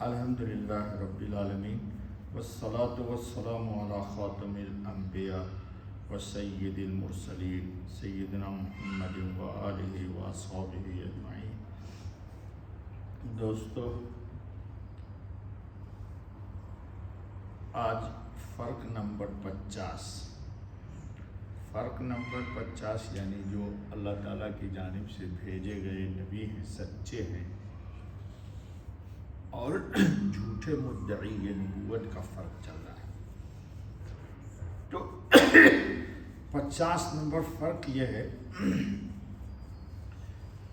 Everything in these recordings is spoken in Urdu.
الحمدللہ رب العالمین والصلاة والسلام علی خاتم الانبیاء وسید المرسلین سیدنا محمد وآلہ واصحابہ اجمعین۔ دوستو، آج فرق نمبر 50 یعنی جو اللہ تعالیٰ کی جانب سے بھیجے گئے نبی ہیں، سچے ہیں، اور جھوٹے مدعی نبوت کا فرق چل رہا ہے۔ تو 50 نمبر فرق یہ ہے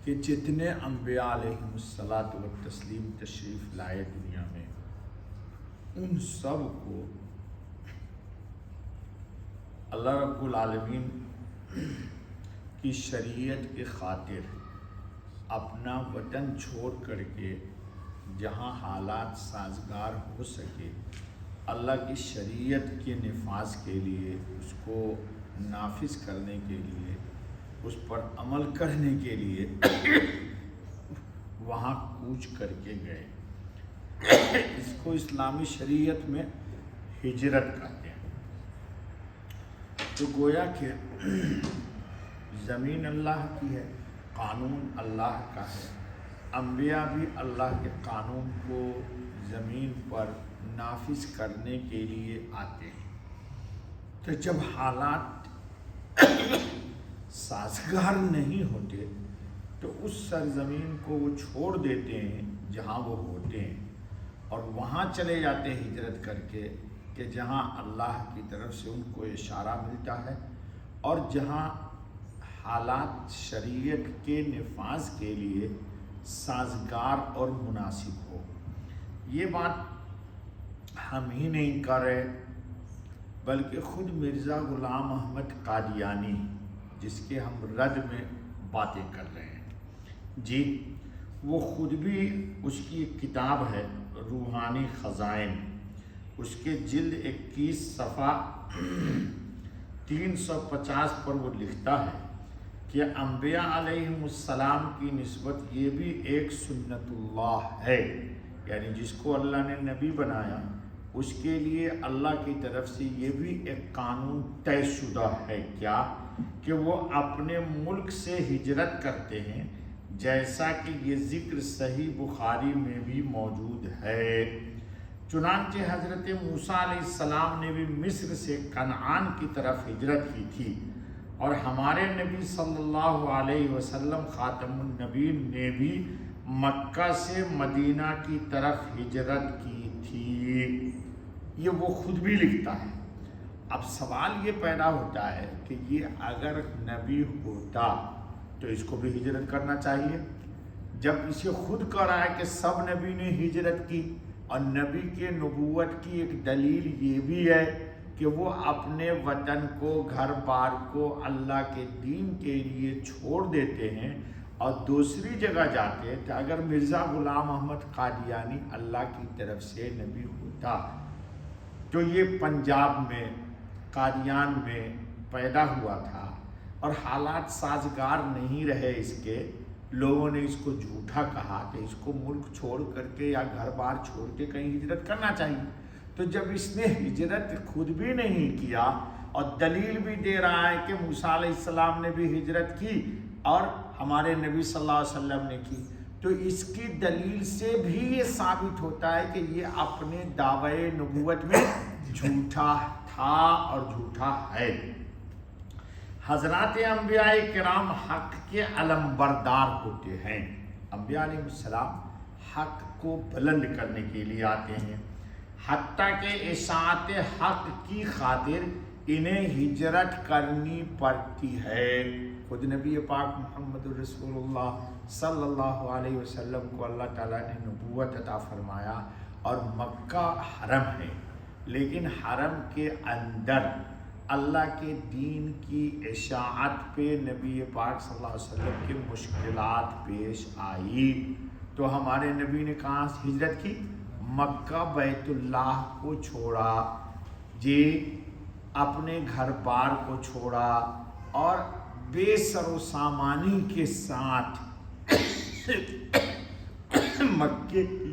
کہ جتنے انبیاء علیہم الصلاۃ والتسلیم تشریف لائے دنیا میں، ان سب کو اللہ رب العالمین کی شریعت کی خاطر اپنا وطن چھوڑ کر کے جہاں حالات سازگار ہو سکے، اللہ کی شریعت کے نفاذ کے لیے، اس کو نافذ کرنے کے لیے، اس پر عمل کرنے کے لیے وہاں کوچ کر کے گئے۔ اس کو اسلامی شریعت میں ہجرت کہتے ہیں۔ تو گویا کہ زمین اللہ کی ہے، قانون اللہ کا ہے، انبیاء بھی اللہ کے قانون کو زمین پر نافذ کرنے کے لیے آتے ہیں۔ تو جب حالات سازگار نہیں ہوتے تو اس سرزمین کو وہ چھوڑ دیتے ہیں جہاں وہ ہوتے ہیں، اور وہاں چلے جاتے ہیں ہجرت کر کے کہ جہاں اللہ کی طرف سے ان کو اشارہ ملتا ہے، اور جہاں حالات شریعت کے نفاذ کے لیے سازگار اور مناسب ہو۔ یہ بات ہم ہی نہیں کر رہے، بلکہ خود مرزا غلام احمد قادیانی، جس کے ہم رد میں باتیں کر رہے ہیں، جی وہ خود بھی، اس کی ایک کتاب ہے روحانی خزائن، اس کے جلد 21 صفحہ 350 پر وہ لکھتا ہے کہ انبیاء علیہم السلام کی نسبت یہ بھی ایک سنت اللہ ہے، یعنی جس کو اللہ نے نبی بنایا اس کے لیے اللہ کی طرف سے یہ بھی ایک قانون طے شدہ ہے، کیا کہ وہ اپنے ملک سے ہجرت کرتے ہیں، جیسا کہ یہ ذکر صحیح بخاری میں بھی موجود ہے۔ چنانچہ حضرت موسیٰ علیہ السلام نے بھی مصر سے کنعان کی طرف ہجرت کی تھی، اور ہمارے نبی صلی اللہ علیہ وسلم خاتم النبیین نے بھی مکہ سے مدینہ کی طرف ہجرت کی تھی۔ یہ وہ خود بھی لکھتا ہے۔ اب سوال یہ پیدا ہوتا ہے کہ یہ اگر نبی ہوتا تو اس کو بھی ہجرت کرنا چاہیے، جب اسے خود کہہ رہا ہے کہ سب نبی نے ہجرت کی، اور نبی کے نبوت کی ایک دلیل یہ بھی ہے کہ وہ اپنے وطن کو، گھر بار کو اللہ کے دین کے لیے چھوڑ دیتے ہیں اور دوسری جگہ جاتے ہیں۔ تو اگر مرزا غلام احمد قادیانی اللہ کی طرف سے نبی ہوتا تو یہ پنجاب میں، قادیان میں پیدا ہوا تھا، اور حالات سازگار نہیں رہے اس کے، لوگوں نے اس کو جھوٹا کہا کہ اس کو ملک چھوڑ کر کے یا گھر بار چھوڑ کے کہیں ہجرت کرنا چاہیے۔ تو جب اس نے ہجرت خود بھی نہیں کیا اور دلیل بھی دے رہا ہے کہ موسیٰ علیہ السلام نے بھی ہجرت کی اور ہمارے نبی صلی اللہ علیہ وسلم نے کی، تو اس کی دلیل سے بھی یہ ثابت ہوتا ہے کہ یہ اپنے دعوی نبوت میں جھوٹا تھا اور جھوٹا ہے۔ حضرات انبیاء کرام حق کے علم بردار ہوتے ہیں۔ انبیاء علیہ السلام حق کو بلند کرنے کے لیے آتے ہیں، حتیٰ کہ اشاعت حق کی خاطر انہیں ہجرت کرنی پڑتی ہے۔ خود نبی پاک محمد رسول اللہ صلی اللہ علیہ وسلم کو اللہ تعالیٰ نے نبوت عطا فرمایا، اور مکہ حرم ہے، لیکن حرم کے اندر اللہ کے دین کی اشاعت پہ نبی پاک صلی اللہ علیہ وسلم کی مشکلات پیش آئی، تو ہمارے نبی نے کہاں سے ہجرت کی؟ مکہ بیت اللہ کو چھوڑا، جی اپنے گھر بار کو چھوڑا، اور بے سر و سامانی کے ساتھ مکے کی